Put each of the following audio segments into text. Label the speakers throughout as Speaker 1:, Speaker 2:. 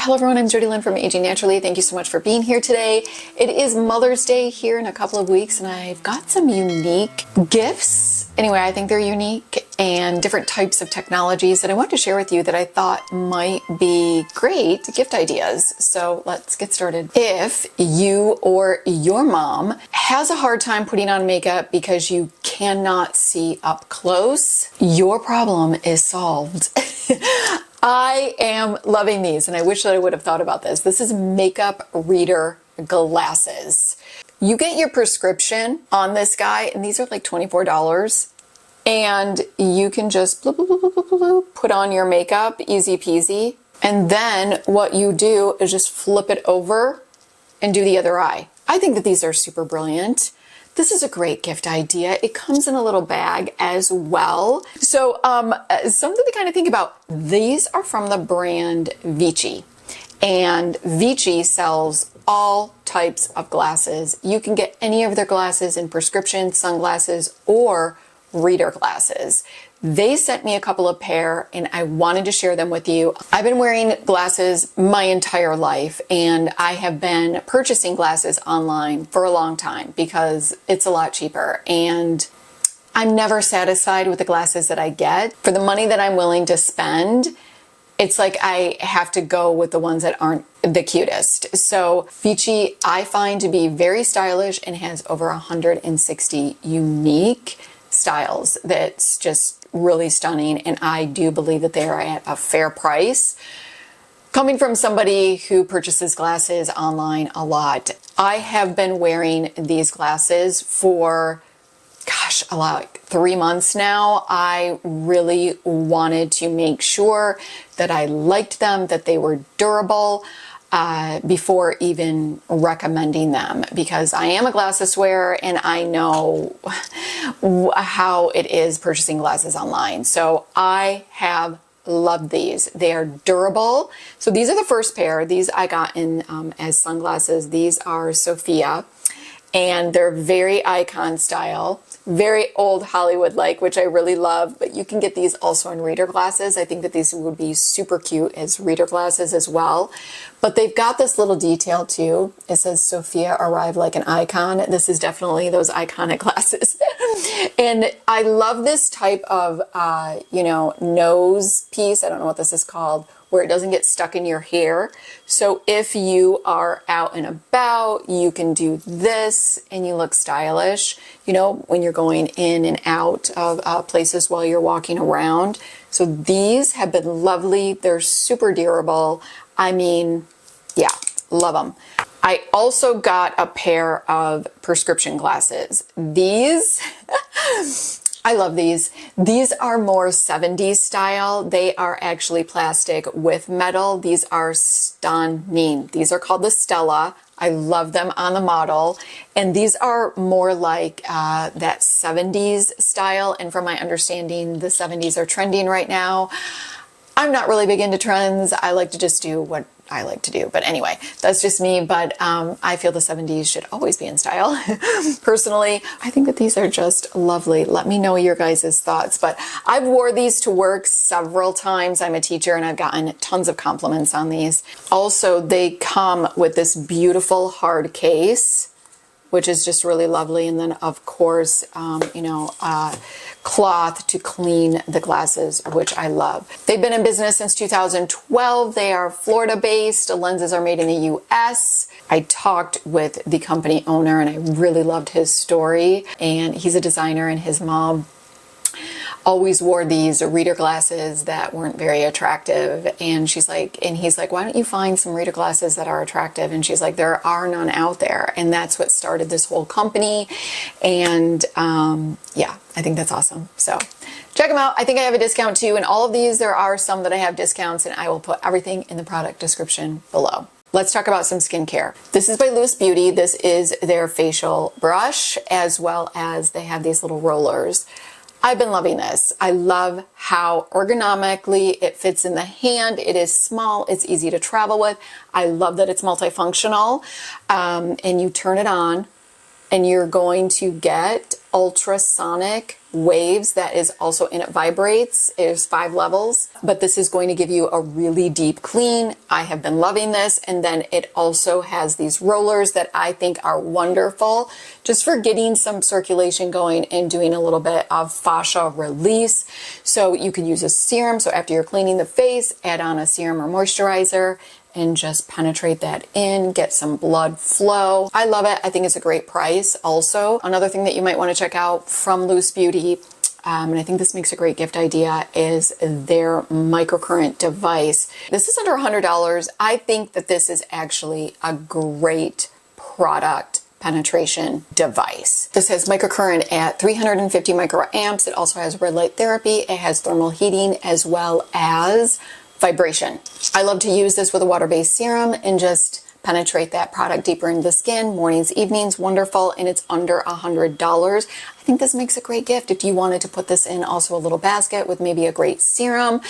Speaker 1: Hello everyone, I'm Jody Lynn from Aging Naturally. Thank you so much for being here today. It is Mother's Day here in a couple of weeks and I've got some unique gifts. Anyway, I think they're unique and different types of technologies that I want to share with you that I thought might be great gift ideas. So let's get started. If you or your mom has a hard time putting on makeup because you cannot see up close, your problem is solved. I am loving these and I wish that I would have thought about this. This is makeup reader glasses. You get your prescription on this guy and these are like $24 and you can just bloop, bloop, bloop, bloop, bloop, put on your makeup, easy peasy. And then what you do is just flip it over and do the other eye. I think that these are super brilliant. This is a great gift idea. It comes in a little bag as well. So something to kind of think about. These are from the brand Vicci. And Vicci sells all types of glasses. You can get any of their glasses in prescription, sunglasses, or reader glasses. They sent me a couple of pair and I wanted to share them with you. I've been wearing glasses my entire life and I have been purchasing glasses online for a long time because it's a lot cheaper and I'm never satisfied with the glasses that I get. For the money that I'm willing to spend, it's like I have to go with the ones that aren't the cutest. So Vicci I find to be very stylish and has over 160 unique styles that's just really stunning, and I do believe that they are at a fair price. Coming from somebody who purchases glasses online a lot, I have been wearing these glasses for like 3 months now. I really wanted to make sure that I liked them, that they were durable, before even recommending them, because I am a glasses wearer and I know how it is purchasing glasses online. So I have loved these. They are durable. So these are the first pair. These I got in as sunglasses. These are Sophia and they're very icon style. Very old Hollywood-like, which I really love, but you can get these also in reader glasses. I think that these would be super cute as reader glasses as well. But they've got this little detail too. It says, Sophia arrived like an icon. This is definitely those iconic glasses. And I love this type of, nose piece. I don't know what this is called, where it doesn't get stuck in your hair. So if you are out and about, you can do this and you look stylish, when you're going in and out of places while you're walking around. So these have been lovely. They're super durable. I mean, yeah, love them. I also got a pair of prescription glasses. These, I love these. These are more 70s style. They are actually plastic with metal. These are stunning. These are called the Stella. I love them on the model. And these are more like that 70s style. And from my understanding, the 70s are trending right now. I'm not really big into trends. I like to just do what I like to do. But anyway, that's just me. But I feel the 70s should always be in style. Personally, I think that these are just lovely. Let me know your guys' thoughts. But I've wore these to work several times. I'm a teacher and I've gotten tons of compliments on these. Also, they come with this beautiful hard case, which is just really lovely. And then of course, cloth to clean the glasses, which I love. They've been in business since 2012. They are Florida based. The lenses are made in the US. I talked with the company owner and I really loved his story. And he's a designer and his mom always wore these reader glasses that weren't very attractive. And he's like, why don't you find some reader glasses that are attractive? And she's like, there are none out there. And that's what started this whole company. And yeah, I think that's awesome. So check them out. I think I have a discount too. And all of these, there are some that I have discounts and I will put everything in the product description below. Let's talk about some skincare. This is by Luce Beauty. This is their facial brush, as well as they have these little rollers. I've been loving this. I love how ergonomically it fits in the hand. It is small. It's easy to travel with. I love that it's multifunctional. And you turn it on and you're going to get ultrasonic waves that is also, and it vibrates. There's 5 levels, but this is going to give you a really deep clean. I have been loving this. And then it also has these rollers that I think are wonderful just for getting some circulation going and doing a little bit of fascia release. So you can use a serum. So after you're cleaning the face, add on a serum or moisturizer and just penetrate that in, get some blood flow. I love it. I think it's a great price. Also, another thing that you might want to check out from Luce Beauty, and I think this makes a great gift idea, is their microcurrent device. This is under $100. I think that this is actually a great product penetration device. This has microcurrent at 350 microamps. It also has red light therapy. It has thermal heating as well as vibration. I love to use this with a water-based serum and just penetrate that product deeper into the skin, mornings, evenings, wonderful, and it's under $100. I think this makes a great gift if you wanted to put this in also a little basket with maybe a great serum.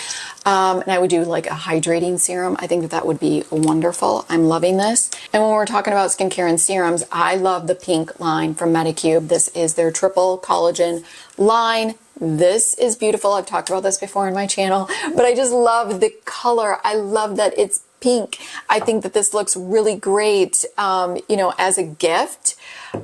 Speaker 1: And I would do like a hydrating serum. I think that that would be wonderful. I'm loving this. And when we're talking about skincare and serums, I love the pink line from Medicube. This is their triple collagen line. This is beautiful. I've talked about this before on my channel, but I just love the color. I love that it's pink. I think that this looks really great, you know, as a gift.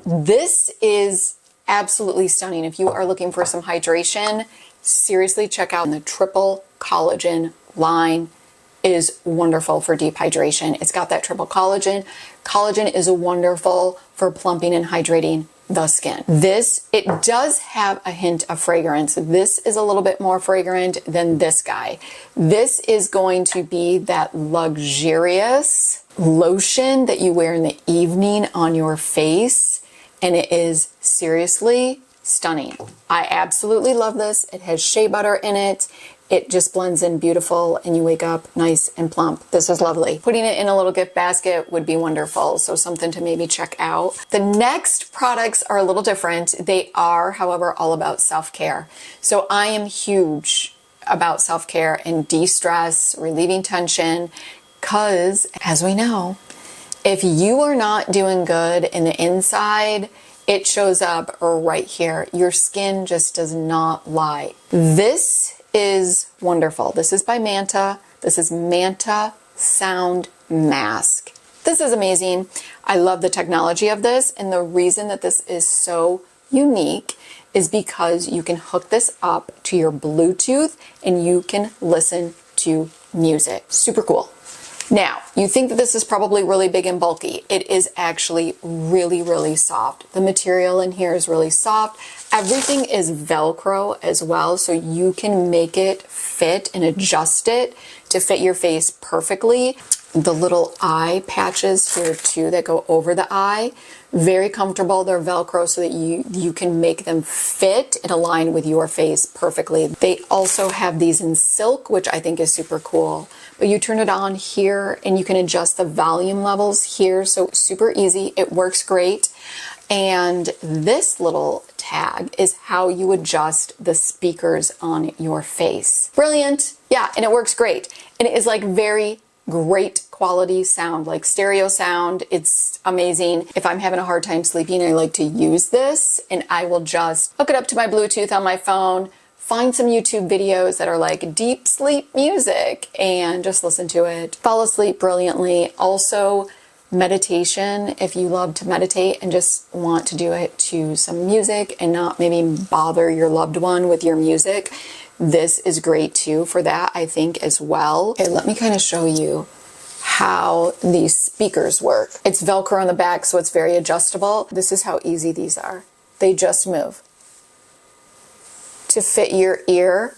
Speaker 1: This is absolutely stunning. If you are looking for some hydration, seriously check out the triple collagen line. It is wonderful for deep hydration. It's got that triple collagen. Collagen is wonderful for plumping and hydrating the skin. This, it does have a hint of fragrance. This is a little bit more fragrant than this guy. This is going to be that luxurious lotion that you wear in the evening on your face, and it is seriously stunning. I absolutely love this. It has shea butter in it. It just blends in beautiful and you wake up nice and plump. This is lovely. Putting it in a little gift basket would be wonderful. So something to maybe check out. The next products are a little different. They are, however, all about self-care. So I am huge about self-care and de-stress, relieving tension, because as we know, if you are not doing good in the inside, it shows up right here. Your skin just does not lie. This is wonderful. This is by Manta. This is Manta Sound Mask. This is amazing. I love the technology of this, and the reason that this is so unique is because you can hook this up to your Bluetooth and you can listen to music. Super cool. Now, you think that this is probably really big and bulky. It is actually really, really soft. The material in here is really soft. Everything is Velcro as well, so you can make it fit and adjust it to fit your face perfectly. The little eye patches here too that go over the eye, very comfortable. They're Velcro so that you can make them fit and align with your face perfectly. They also have these in silk, which I think is super cool. But you turn it on here and you can adjust the volume levels here. So super easy. It works great. And this little tag is how you adjust the speakers on your face. Brilliant. Yeah, and it works great. And it is like very great quality sound, like stereo sound. It's amazing. If I'm having a hard time sleeping, I like to use this and I will just hook it up to my Bluetooth on my phone, find some YouTube videos that are like deep sleep music and just listen to it. Fall asleep brilliantly. Also, meditation, if you love to meditate and just want to do it to some music and not maybe bother your loved one with your music, this is great too for that, I think, as well. Okay, let me kind of show you how these speakers work. It's Velcro on the back, so it's very adjustable. This is how easy these are. They just move to fit your ear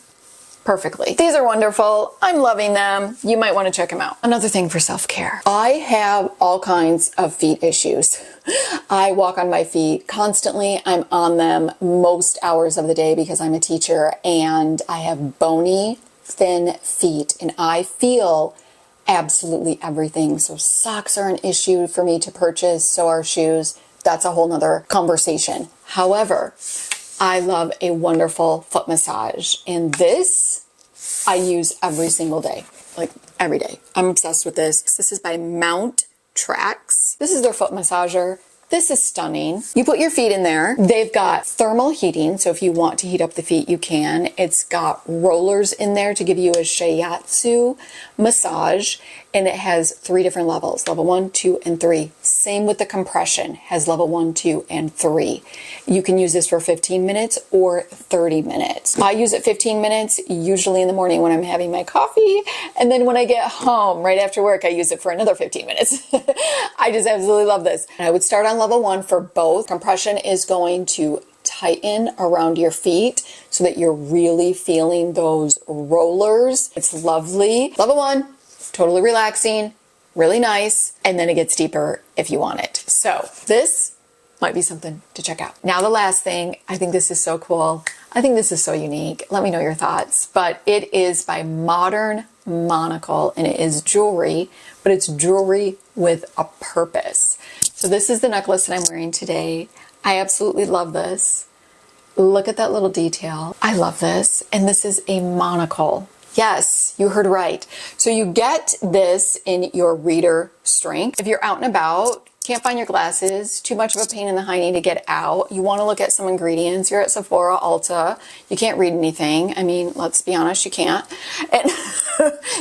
Speaker 1: perfectly. These are wonderful. I'm loving them. You might want to check them out. Another thing for self-care. I have all kinds of feet issues. I walk on my feet constantly. I'm on them most hours of the day because I'm a teacher and I have bony, thin feet and I feel absolutely everything. So socks are an issue for me to purchase. So are shoes. That's a whole nother conversation. However, I love a wonderful foot massage, and this I use every single day, like every day. I'm obsessed with this. This is by Mountrax. This is their foot massager. This is stunning. You put your feet in there. They've got thermal heating, so if you want to heat up the feet, you can. It's got rollers in there to give you a shiatsu massage, and it has 3 different levels, level 1, 2, and 3. Same with the compression, has level 1, 2, and 3. You can use this for 15 minutes or 30 minutes. I use it 15 minutes, usually in the morning when I'm having my coffee, and then when I get home, right after work, I use it for another 15 minutes. I just absolutely love this. I would start on level 1 for both. Compression is going to tighten around your feet so that you're really feeling those rollers. It's lovely. Level 1, totally relaxing, really nice, and then it gets deeper if you want it. So this might be something to check out. Now the last thing, I think this is so cool. I think this is so unique. Let me know your thoughts. But it is by Moderne Monocule, and it is jewelry, but it's jewelry with a purpose. So this is the necklace that I'm wearing today. I absolutely love this. Look at that little detail. I love this. And this is a monocle. Yes, you heard right. So you get this in your reader strength. If you're out and about, can't find your glasses, too much of a pain in the hiney to get out, you want to look at some ingredients, you're at Sephora, Ulta, you can't read anything. I mean, let's be honest, you can't. And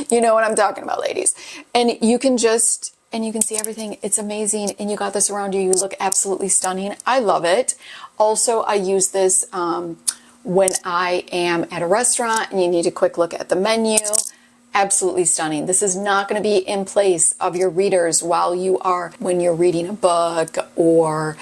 Speaker 1: you know what I'm talking about, ladies. And you can just, and you can see everything. It's amazing. And you got this around you. You look absolutely stunning. I love it. Also, I use this when I am at a restaurant and you need a quick look at the menu. Absolutely stunning. This is not going to be in place of your readers when you're reading a book or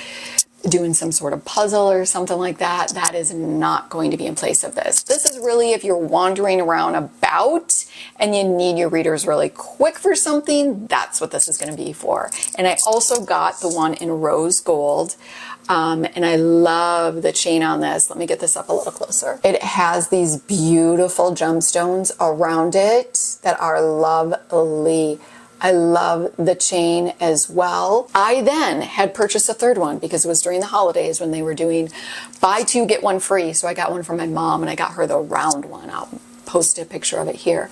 Speaker 1: doing some sort of puzzle or something like that. That is not going to be in place of this. This is really if you're wandering around about and you need your readers really quick for something, that's what this is going to be for. And I also got the one in rose gold. And I love the chain on this. Let me get this up a little closer. It has these beautiful gemstones around it that are lovely. I love the chain as well. I then had purchased a third one because it was during the holidays when they were doing buy 2, get 1 free. So I got one for my mom and I got her the round one. I'll post a picture of it here.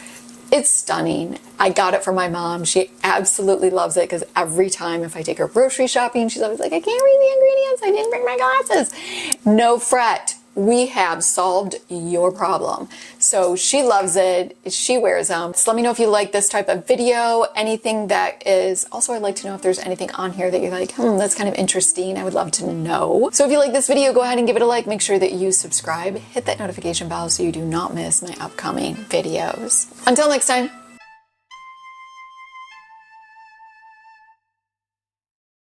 Speaker 1: It's stunning. I got it for my mom. She absolutely loves it because every time if I take her grocery shopping, she's always like, I can't read the ingredients. I didn't bring my glasses. No fret. We have solved your problem. So she loves it. She wears them. So let me know if you like this type of video. Anything that is, also I'd like to know if there's anything on here that you're like, that's kind of interesting. I would love to know. So if you like this video, go ahead and give it a like. Make sure that you subscribe. Hit that notification bell so you do not miss my upcoming videos. Until next time.